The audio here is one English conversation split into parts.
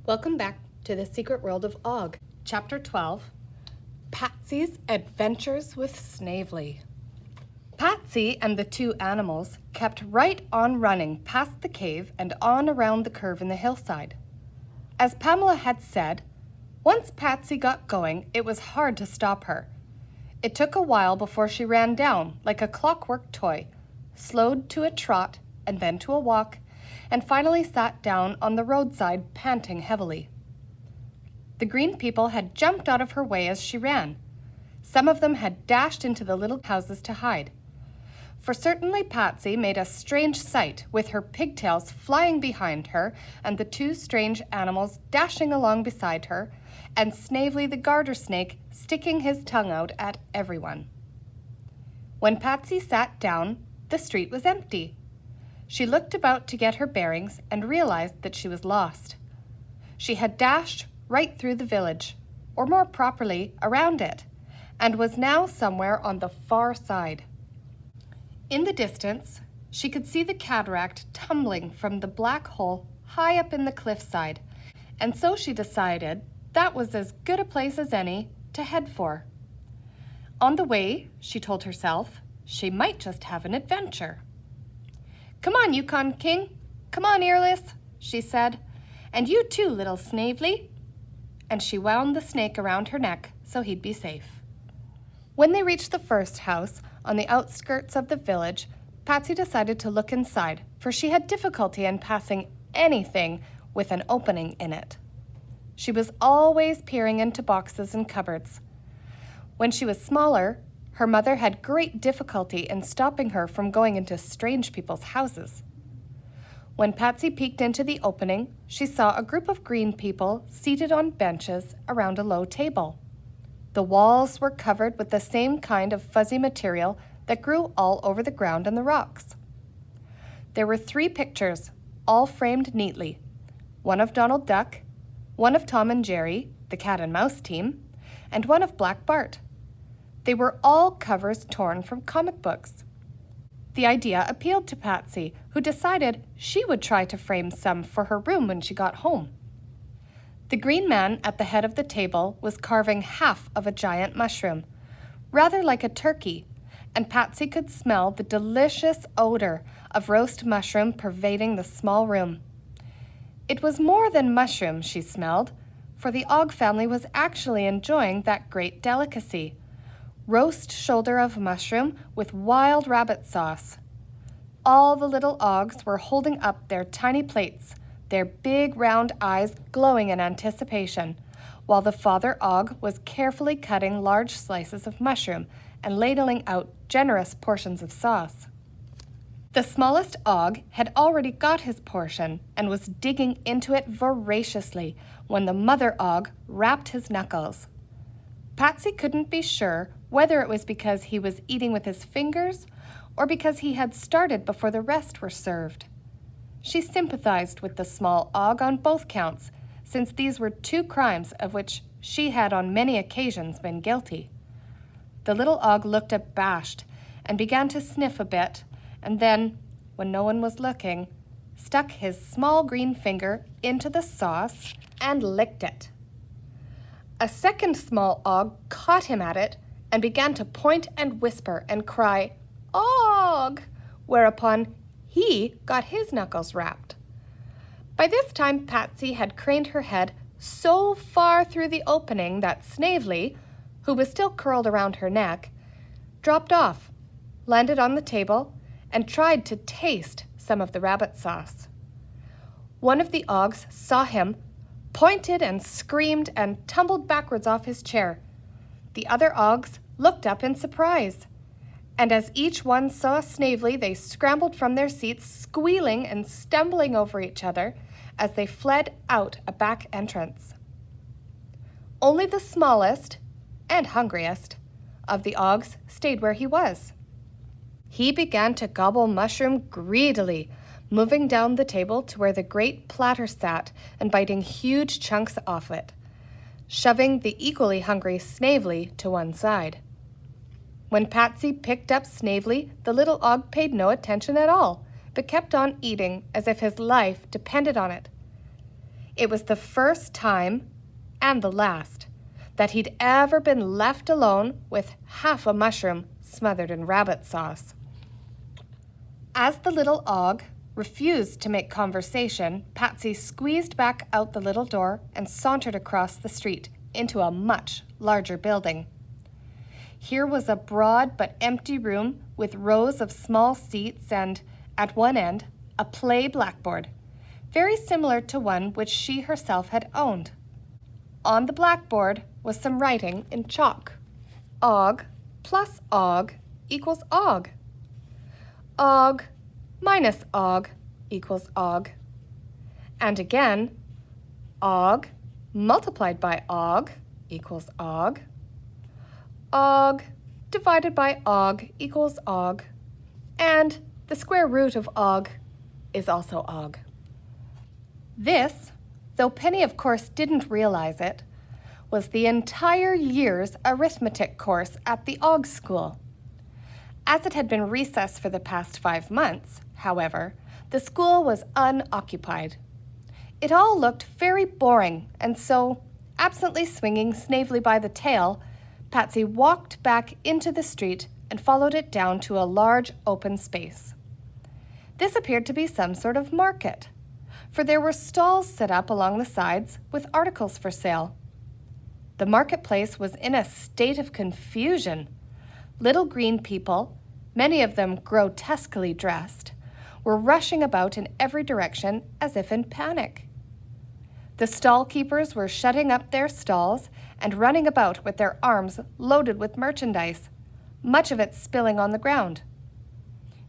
Welcome back to the Secret World of Og, Chapter 12, Patsy's Adventures with Snavely. Patsy and the two animals kept right on running past the cave and on around the curve in the hillside. As Pamela had said, once Patsy got going, it was hard to stop her. It took a while before she ran down like a clockwork toy, slowed to a trot and then to a walk, and finally sat down on the roadside, panting heavily. The green people had jumped out of her way as she ran. Some of them had dashed into the little houses to hide. For certainly Patsy made a strange sight, with her pigtails flying behind her and the two strange animals dashing along beside her, and Snavely the garter snake sticking his tongue out at everyone. When Patsy sat down, the street was empty. She looked about to get her bearings and realized that she was lost. She had dashed right through the village, or more properly, around it, and was now somewhere on the far side. In the distance, she could see the cataract tumbling from the black hole high up in the cliffside, and so she decided that was as good a place as any to head for. On the way, she told herself, she might just have an adventure. "Come on, Yukon King. Come on, Earless," she said. "And you too, little Snavely." And she wound the snake around her neck so he'd be safe. When they reached the first house on the outskirts of the village, Patsy decided to look inside, for she had difficulty in passing anything with an opening in it. She was always peering into boxes and cupboards. When she was smaller, her mother had great difficulty in stopping her from going into strange people's houses. When Patsy peeked into the opening, she saw a group of green people seated on benches around a low table. The walls were covered with the same kind of fuzzy material that grew all over the ground and the rocks. There were 3 pictures, all framed neatly, one of Donald Duck, one of Tom and Jerry, the cat and mouse team, and one of Black Bart. They were all covers torn from comic books. The idea appealed to Patsy, who decided she would try to frame some for her room when she got home. The green man at the head of the table was carving half of a giant mushroom, rather like a turkey, and Patsy could smell the delicious odor of roast mushroom pervading the small room. It was more than mushroom she smelled, for the Og family was actually enjoying that great delicacy, roast shoulder of mushroom with wild rabbit sauce. All the little Ogs were holding up their tiny plates, their big round eyes glowing in anticipation, while the father Og was carefully cutting large slices of mushroom and ladling out generous portions of sauce. The smallest Og had already got his portion and was digging into it voraciously when the mother Og rapped his knuckles. Patsy couldn't be sure whether it was because he was eating with his fingers or because he had started before the rest were served. She sympathized with the small Og on both counts, since these were 2 crimes of which she had on many occasions been guilty. The little Og looked abashed and began to sniff a bit, and then, when no one was looking, stuck his small green finger into the sauce and licked it. A second small Og caught him at it and began to point and whisper and cry, "Og!" whereupon he got his knuckles rapped. By this time, Patsy had craned her head so far through the opening that Snavely, who was still curled around her neck, dropped off, landed on the table, and tried to taste some of the rabbit sauce. One of the Ogs saw him, pointed and screamed, and tumbled backwards off his chair. The other Ogs looked up in surprise, and as each one saw Snavely, they scrambled from their seats, squealing and stumbling over each other as they fled out a back entrance. Only the smallest and hungriest of the Ogs stayed where he was. He began to gobble mushroom greedily, moving down the table to where the great platter sat and biting huge chunks off it, shoving the equally hungry Snavely to one side. When Patsy picked up Snavely, the little Og paid no attention at all, but kept on eating as if his life depended on it. It was the first time, and the last, that he'd ever been left alone with half a mushroom smothered in rabbit sauce. As the little Og refused to make conversation, Patsy squeezed back out the little door and sauntered across the street into a much larger building. Here was a broad but empty room with rows of small seats and, at one end, a play blackboard, very similar to one which she herself had owned. On the blackboard was some writing in chalk. Og plus Og equals Og. Og minus Og equals Og. And again, Og multiplied by Og equals Og. Og divided by Og equals Og. And the square root of Og is also Og. This, though Penny of course didn't realize it, was the entire year's arithmetic course at the Og school. As it had been recess for the past 5 months, however, the school was unoccupied. It all looked very boring, and so, absently swinging Snavely by the tail, Patsy walked back into the street and followed it down to a large open space. This appeared to be some sort of market, for there were stalls set up along the sides with articles for sale. The marketplace was in a state of confusion. Little green people, many of them grotesquely dressed, were rushing about in every direction as if in panic. The stall keepers were shutting up their stalls and running about with their arms loaded with merchandise, much of it spilling on the ground.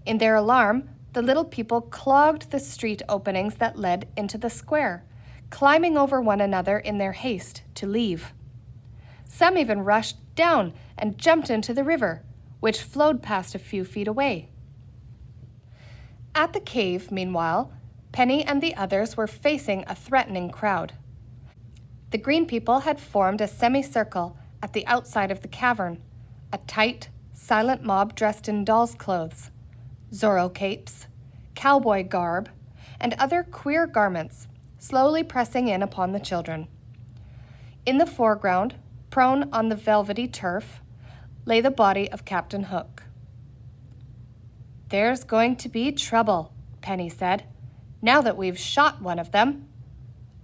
In their alarm, the little people clogged the street openings that led into the square, climbing over one another in their haste to leave. Some even rushed down and jumped into the river, which flowed past a few feet away. At the cave, meanwhile, Penny and the others were facing a threatening crowd. The green people had formed a semicircle at the outside of the cavern, a tight, silent mob dressed in doll's clothes, Zorro capes, cowboy garb, and other queer garments, slowly pressing in upon the children. In the foreground, prone on the velvety turf, lay the body of Captain Hook. "There's going to be trouble," Penny said, "now that we've shot one of them."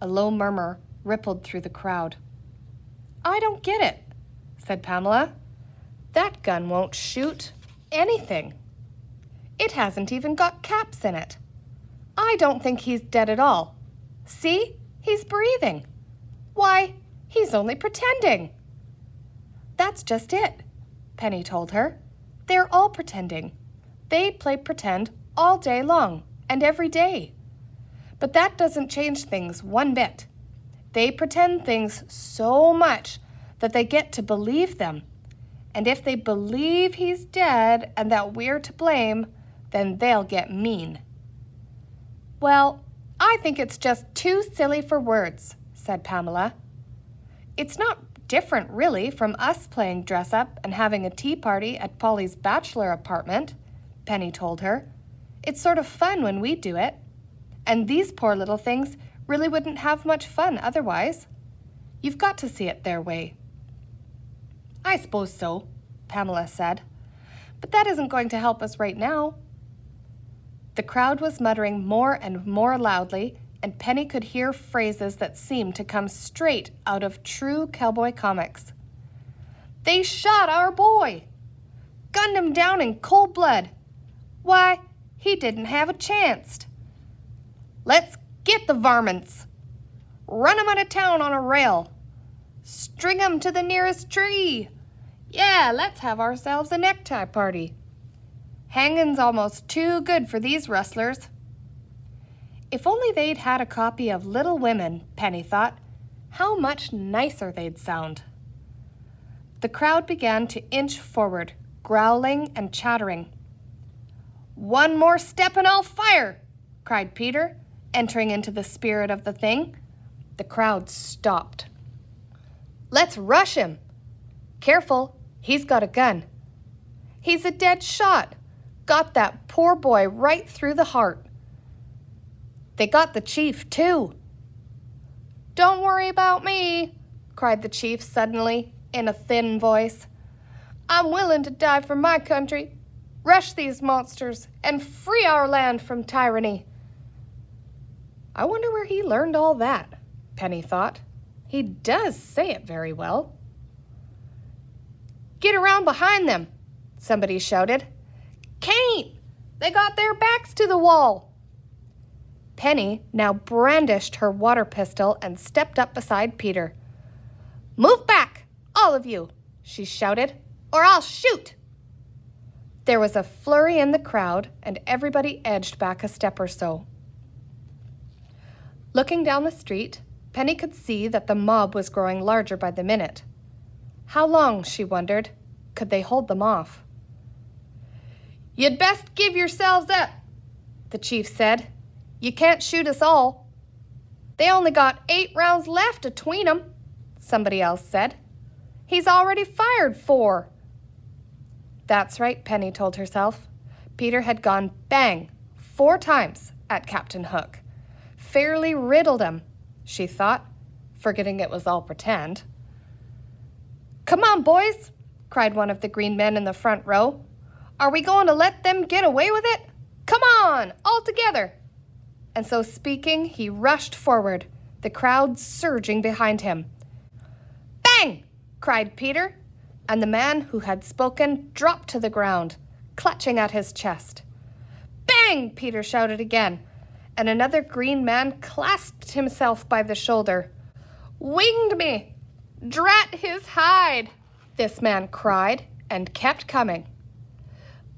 A low murmur rippled through the crowd. "I don't get it," said Pamela. "That gun won't shoot anything. It hasn't even got caps in it. I don't think he's dead at all. See, he's breathing. Why, he's only pretending." "That's just it," Penny told her. "They're all pretending. They play pretend all day long and every day. But that doesn't change things one bit. They pretend things so much that they get to believe them. And if they believe he's dead and that we're to blame, then they'll get mean." "Well, I think it's just too silly for words," said Pamela. "It's not different, really, from us playing dress-up and having a tea party at Polly's bachelor apartment," Penny told her. "It's sort of fun when we do it. And these poor little things really wouldn't have much fun otherwise. You've got to see it their way." "I suppose so," Pamela said. "But that isn't going to help us right now." The crowd was muttering more and more loudly, and Penny could hear phrases that seemed to come straight out of true cowboy comics. "They shot our boy! Gunned him down in cold blood! Why, he didn't have a chance! Let's get the varmints! Run 'em out of town on a rail! String 'em to the nearest tree! Yeah, let's have ourselves a necktie party! Hanging's almost too good for these rustlers." If only they'd had a copy of Little Women, Penny thought, how much nicer they'd sound. The crowd began to inch forward, growling and chattering. "One more step and I'll fire!" cried Peter, entering into the spirit of the thing. The crowd stopped. "Let's rush him! Careful, he's got a gun. He's a dead shot. Got that poor boy right through the heart. They got the chief, too." "Don't worry about me," cried the chief suddenly, in a thin voice. "I'm willing to die for my country, rush these monsters, and free our land from tyranny." I wonder where he learned all that, Penny thought. He does say it very well. "Get around behind them," somebody shouted. "Can't! They got their backs to the wall." Penny now brandished her water pistol and stepped up beside Peter. "Move back, all of you," she shouted, "or I'll shoot." There was a flurry in the crowd, and everybody edged back a step or so. Looking down the street, Penny could see that the mob was growing larger by the minute. How long, she wondered, could they hold them off? "You'd best give yourselves up," the chief said. "You can't shoot us all." "They only got 8 rounds left atween 'em," somebody else said. "He's already fired 4. That's right, Penny told herself. Peter had gone bang 4 times at Captain Hook. Fairly riddled him, she thought, forgetting it was all pretend. "Come on, boys," cried one of the green men in the front row. "Are we going to let them get away with it? Come on, all together." And so speaking, he rushed forward, the crowd surging behind him. "Bang!" cried Peter, and the man who had spoken dropped to the ground, clutching at his chest. "Bang!" Peter shouted again, and another green man clasped himself by the shoulder. "Winged me! Drat his hide!" this man cried, and kept coming.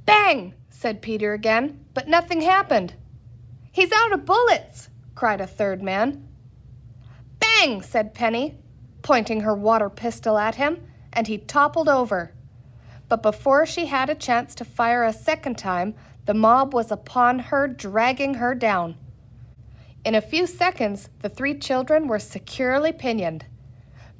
"Bang!" said Peter again, but nothing happened. "He's out of bullets!" cried a third man. "Bang!" said Penny, pointing her water pistol at him, and he toppled over. But before she had a chance to fire a second time, the mob was upon her, dragging her down. In a few seconds, the 3 children were securely pinioned.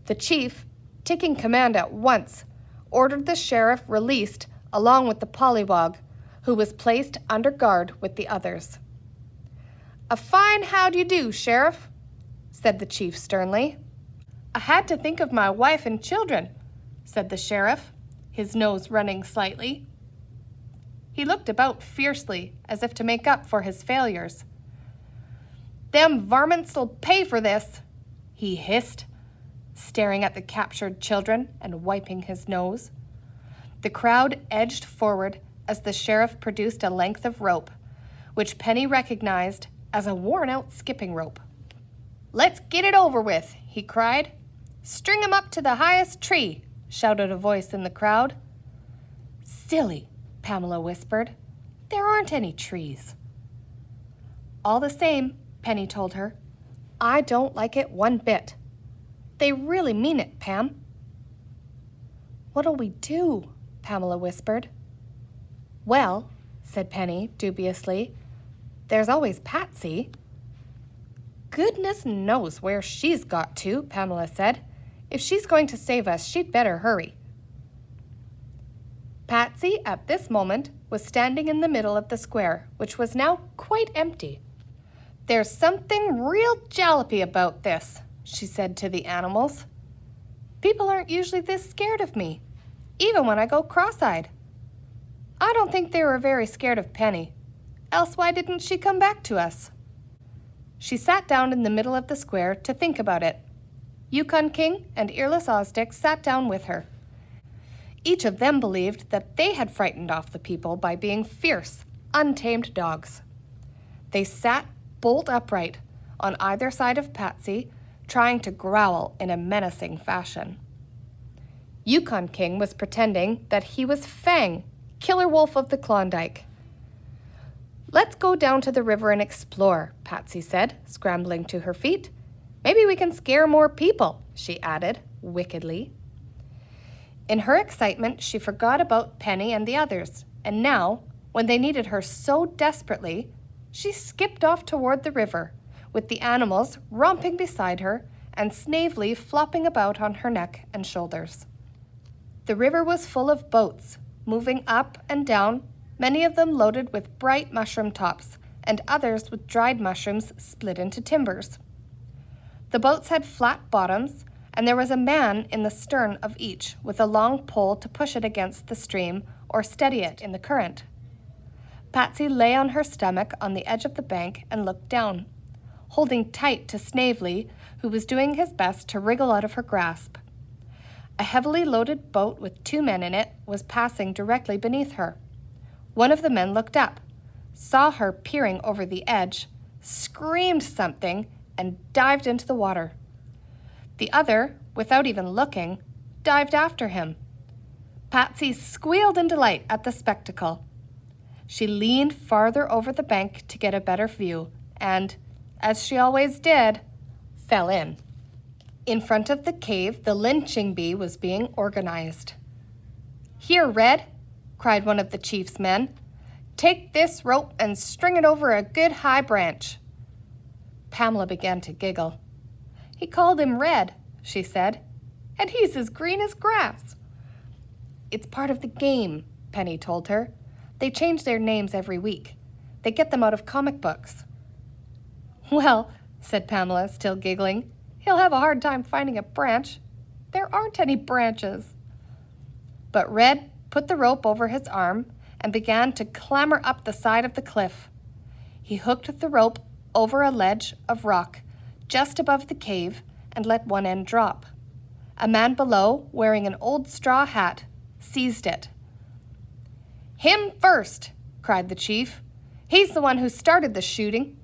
The chief, taking command at once, ordered the sheriff released along with the pollywog, who was placed under guard with the others. "A fine how do you do, Sheriff," said the chief sternly. "I had to think of my wife and children," said the sheriff, his nose running slightly. He looked about fiercely, as if to make up for his failures. "Them varmints'll pay for this," he hissed, staring at the captured children and wiping his nose. The crowd edged forward as the sheriff produced a length of rope, which Penny recognized as a worn-out skipping rope. "Let's get it over with," he cried. "String 'em up to the highest tree," shouted a voice in the crowd. "Silly," Pamela whispered. "There aren't any trees." "All the same," Penny told her, "I don't like it one bit. They really mean it, Pam." "What'll we do?" Pamela whispered. "Well," said Penny dubiously, "there's always Patsy." "Goodness knows where she's got to," Pamela said. "If she's going to save us, she'd better hurry." Patsy, at this moment, was standing in the middle of the square, which was now quite empty. "There's something real jalopy about this," she said to the animals. "People aren't usually this scared of me, even when I go cross-eyed. I don't think they were very scared of Penny, else why didn't she come back to us?" She sat down in the middle of the square to think about it. Yukon King and Earless Ozdick sat down with her. Each of them believed that they had frightened off the people by being fierce, untamed dogs. They sat bolt upright on either side of Patsy, trying to growl in a menacing fashion. Yukon King was pretending that he was Fang, killer wolf of the Klondike. "Let's go down to the river and explore," Patsy said, scrambling to her feet. "Maybe we can scare more people," she added, wickedly. In her excitement, she forgot about Penny and the others, and now, when they needed her so desperately, she skipped off toward the river, with the animals romping beside her and Snavely flopping about on her neck and shoulders. The river was full of boats, moving up and down, many of them loaded with bright mushroom tops, and others with dried mushrooms split into timbers. The boats had flat bottoms, and there was a man in the stern of each with a long pole to push it against the stream or steady it in the current. Patsy lay on her stomach on the edge of the bank and looked down, holding tight to Snavely, who was doing his best to wriggle out of her grasp. A heavily loaded boat with 2 men in it was passing directly beneath her. One of the men looked up, saw her peering over the edge, screamed something, and dived into the water. The other, without even looking, dived after him. Patsy squealed in delight at the spectacle. She leaned farther over the bank to get a better view and, as she always did, fell in. In front of the cave, the lynching bee was being organized. "Here, Red," cried one of the chief's men. "Take this rope and string it over a good high branch." Pamela began to giggle. "He called him Red," she said, "and he's as green as grass." "It's part of the game," Penny told her. "They change their names every week. They get them out of comic books." "Well," said Pamela, still giggling, "he'll have a hard time finding a branch. There aren't any branches." But Red put the rope over his arm and began to clamber up the side of the cliff. He hooked the rope over a ledge of rock just above the cave and let one end drop. A man below, wearing an old straw hat, seized it. "Him first!" cried the chief. "He's the one who started the shooting."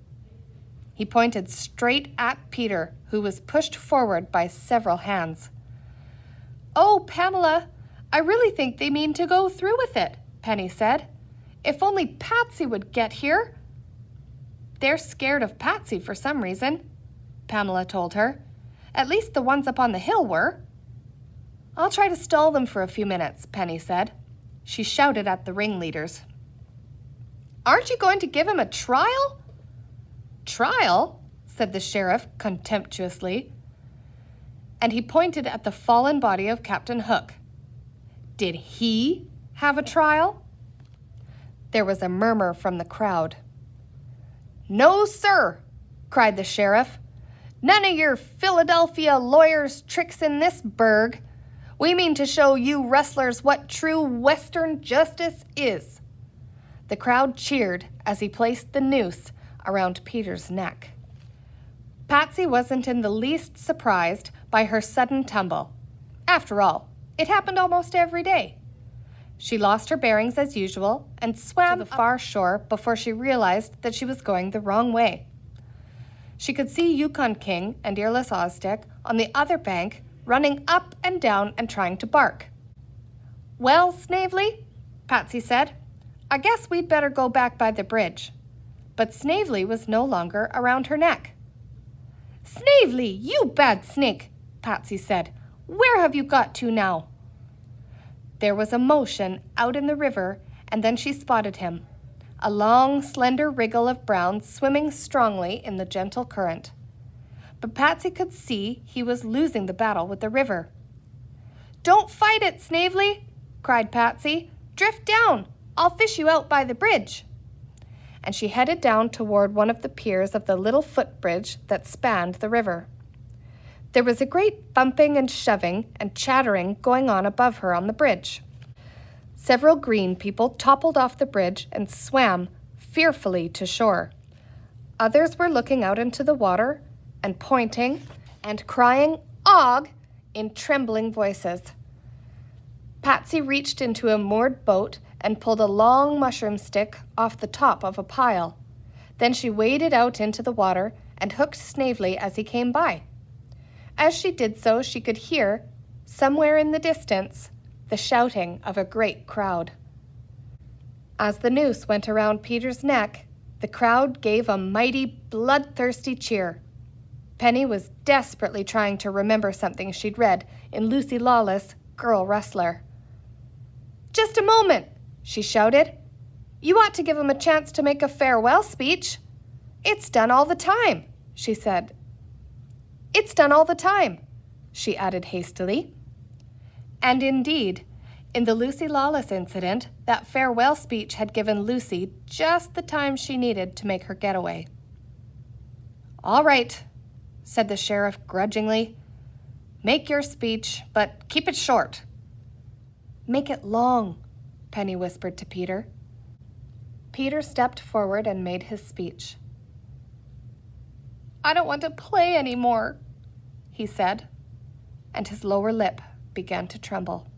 He pointed straight at Peter, who was pushed forward by several hands. "Oh, Pamela, I really think they mean to go through with it," Penny said. "If only Patsy would get here." "They're scared of Patsy for some reason," Pamela told her. "At least the ones up on the hill were." "I'll try to stall them for a few minutes," Penny said. She shouted at the ringleaders. "Aren't you going to give him a trial?" "Trial?" said the sheriff contemptuously, and he pointed at the fallen body of Captain Hook. "Did he have a trial?" There was a murmur from the crowd. "No, sir," cried the sheriff. "None of your Philadelphia lawyers' tricks in this burg. We mean to show you rustlers what true Western justice is." The crowd cheered as he placed the noose around Peter's neck. Patsy wasn't in the least surprised by her sudden tumble. After all, it happened almost every day. She lost her bearings as usual and swam to the far shore before she realized that she was going the wrong way. She could see Yukon King and Earless Ozstick on the other bank running up and down and trying to bark. "Well, Snavely," Patsy said, "I guess we'd better go back by the bridge." But Snavely was no longer around her neck. "Snavely, you bad snake," Patsy said. "Where have you got to now?" There was a motion out in the river, and then she spotted him, a long, slender wriggle of brown swimming strongly in the gentle current. But Patsy could see he was losing the battle with the river. "Don't fight it, Snavely," cried Patsy. "Drift down. I'll fish you out by the bridge." And she headed down toward one of the piers of the little footbridge that spanned the river. There was a great bumping and shoving and chattering going on above her on the bridge. Several green people toppled off the bridge and swam fearfully to shore. Others were looking out into the water and pointing and crying "Og" in trembling voices. Patsy reached into a moored boat and pulled a long mushroom stick off the top of a pile. Then she waded out into the water and hooked Snavely as he came by. As she did so, she could hear, somewhere in the distance, the shouting of a great crowd. As the noose went around Peter's neck, the crowd gave a mighty, bloodthirsty cheer. Penny was desperately trying to remember something she'd read in Lucy Lawless' Girl Rustler. "Just a moment," she shouted. "You ought to give him a chance to make a farewell speech." "It's done all the time," she said. "It's done all the time," she added hastily. And indeed, in the Lucy Lawless incident, that farewell speech had given Lucy just the time she needed to make her getaway. "All right," said the sheriff grudgingly. "Make your speech, but keep it short." "Make it long," Penny whispered to Peter. Peter stepped forward and made his speech. "I don't want to play anymore," he said, and his lower lip began to tremble.